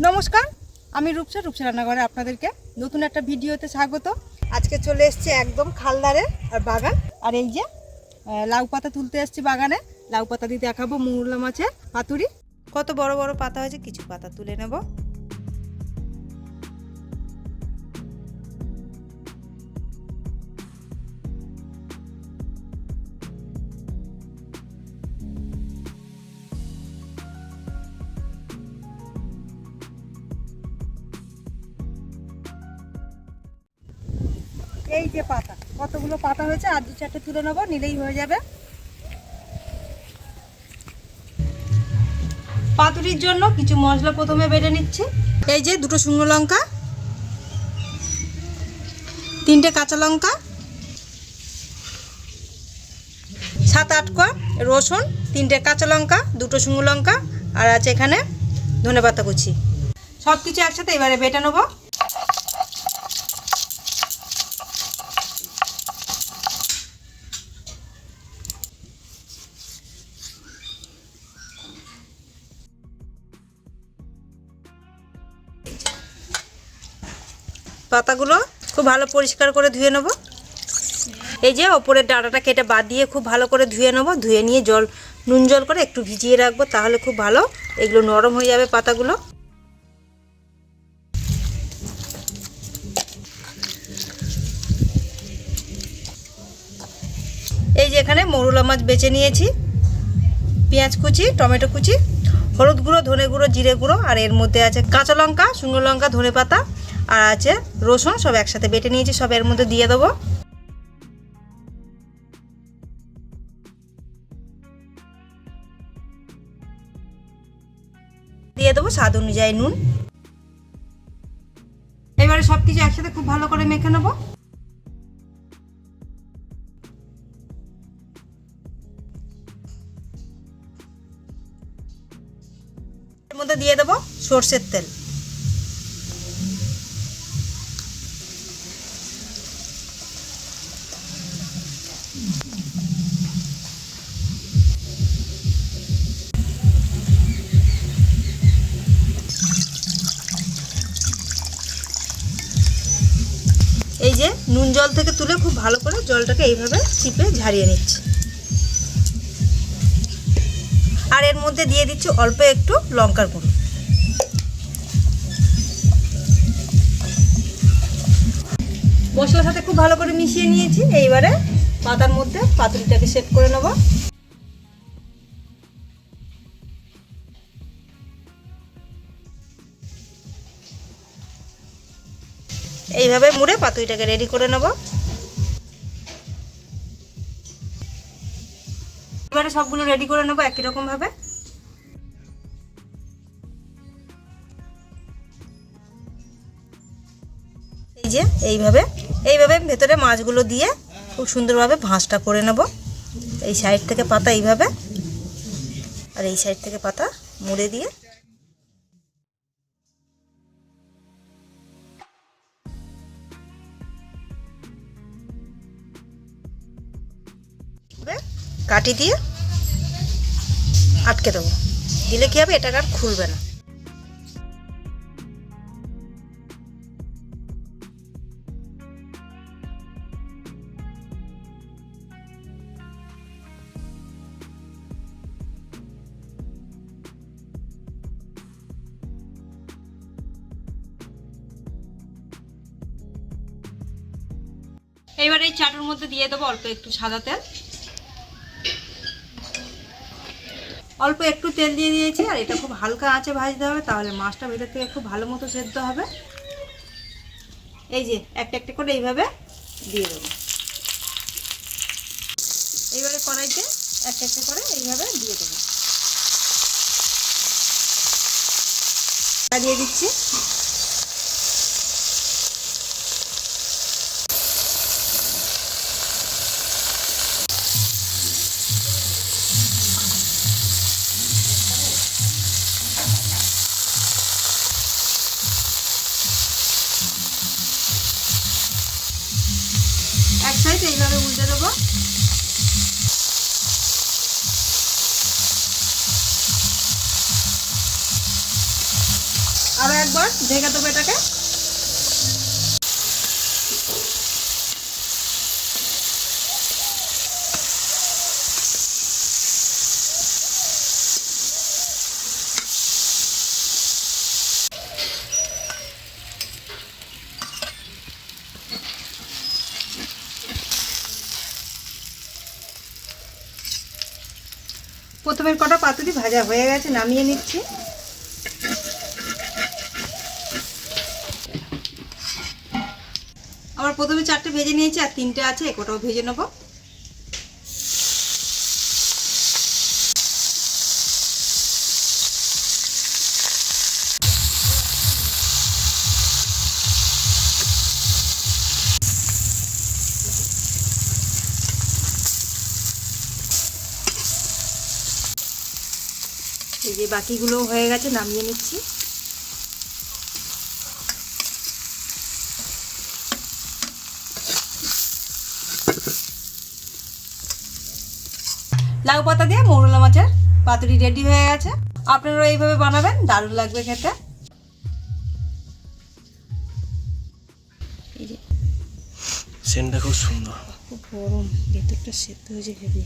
নমস্কার, আমি রূপসা রান্নাঘরে আপনাদেরকে নতুন একটা ভিডিওতে স্বাগত। আজকে চলে এসেছি একদম খালদারে আর বাগান। আর এই যে লাউ পাতা তুলতে এসেছি বাগানে। লাউ পাতা দিয়ে দেখাবো মৌরলা মাছের পাতুরি। কত বড় বড় পাতা হয়েছে, কিছু পাতা তুলে নেব। এই যে পাতা, কতগুলো পাতা হয়েছে, আর দু চারটে তুলে নেবো, নিলেই হয়ে যাবে। পাতুরির জন্য কিছু মশলা প্রথমে বেটে নিচ্ছি। এই যে দুটো শুকনো লঙ্কা, তিনটে কাঁচা লঙ্কা, 7-8 কোয়া রসুন, তিনটে কাঁচা লঙ্কা, দুটো শুকনো লঙ্কা, আর আছে এখানে ধনেপাতা কুচি। সব কিছু একসাথে এবারে বেটে নেবো। পাতাগুলো খুব ভালো পরিষ্কার করে ধুয়ে নেব। এই যে ওপরের ডাঁটাটা কেটে বাদ দিয়ে খুব ভালো করে ধুয়ে নেব। ধুয়ে নিয়ে নুন জল করে একটু ভিজিয়ে রাখবো, তাহলে খুব ভালো এগুলো নরম হয়ে যাবে পাতাগুলো। এই যে এখানে মৌরলা মাছ বেছে নিয়েছি, পেঁয়াজ কুচি, টমেটো কুচি, হলুদ গুঁড়ো, ধনে গুঁড়ো, জিরে গুঁড়ো, আর এর মধ্যে আছে কাঁচা লঙ্কা, শুকনো লঙ্কা, ধনেপাতা, আর আছে রসুন, সব একসাথে বেটে নিয়েছি, সব এর মধ্যে দিয়ে দেবো। দিয়ে দেবো স্বাদ অনুযায়ী নুন। এবারে সব কিছু একসাথে খুব ভালো করে মেখে নেবো। এর মধ্যে দিয়ে দেবো সর্ষের তেল। এই যে নুন জল থেকে তুলে খুব ভালো করে জলটাকে এইভাবে চিপে ঝারিয়ে নিচ্ছি। আর এর মধ্যে দিয়ে দিচ্ছি অল্প একটু লঙ্কার গুঁড়ো। মশলার সাথে খুব ভালো করে মিশিয়ে নিয়েছি। এইবারে পাতার মধ্যে পাতুরিটাকে সেট করে নেব। এইভাবে মুড়ে পাতুরিটাকে রেডি করে নেব। এবারে সবগুলো রেডি করে নেব একই রকম ভাবে। এই যে এইভাবে ভেতরে মাছগুলো দিয়ে খুব সুন্দরভাবে ভাঁজটা করে নেব। এই সাইড থেকে পাতা এইভাবে, আর এই সাইড থেকে পাতা মুড়ে দিয়ে কাটি দিয়ে আটকে দেবো। দিলে কি হবে, এটা আর খুলবে না। এবার এই চাটুর মধ্যে দিয়ে দেবো অল্প একটু সাদা তেল। অল্প একটু তেল দিয়ে দিয়েছি, আর এটা খুব হালকা আঁচে ভাজতে হবে, তাহলে মাছটা ভেতর থেকে খুব ভালো মতো সেদ্ধ হবে। এই যে একটা একটা করে এইভাবে দিয়ে দেবো। এইবারে কড়াইতে একটা একটা করে এইভাবে দিয়ে দেবো। দিয়ে দিচ্ছি। এক সাইড এইভাবে উল্টে দেবো। আরও একবার ঢেকে দেবো এটাকে। প্রথমের কটা পাতুরি ভাজা হয়ে গেছে, নামিয়ে নিচ্ছি। আবার প্রথমে 4টে ভেজে নিয়েছি, আর 3টে আছে, এ কটাও ভেজে নেব। এই যে বাকিগুলো হয়ে গেছে, নামিয়ে নিচ্ছি। লাউ পাতা দিয়ে মৌরলা মাছের পাতুরি রেডি হয়ে গেছে। আপনারা এইভাবে বানাবেন, দারুণ লাগবে খেতে। এই যে সেন্টটা খুব সুন্দর, খুব গরম, ভেতরটা সেদ্ধ হয়েছে হেভি।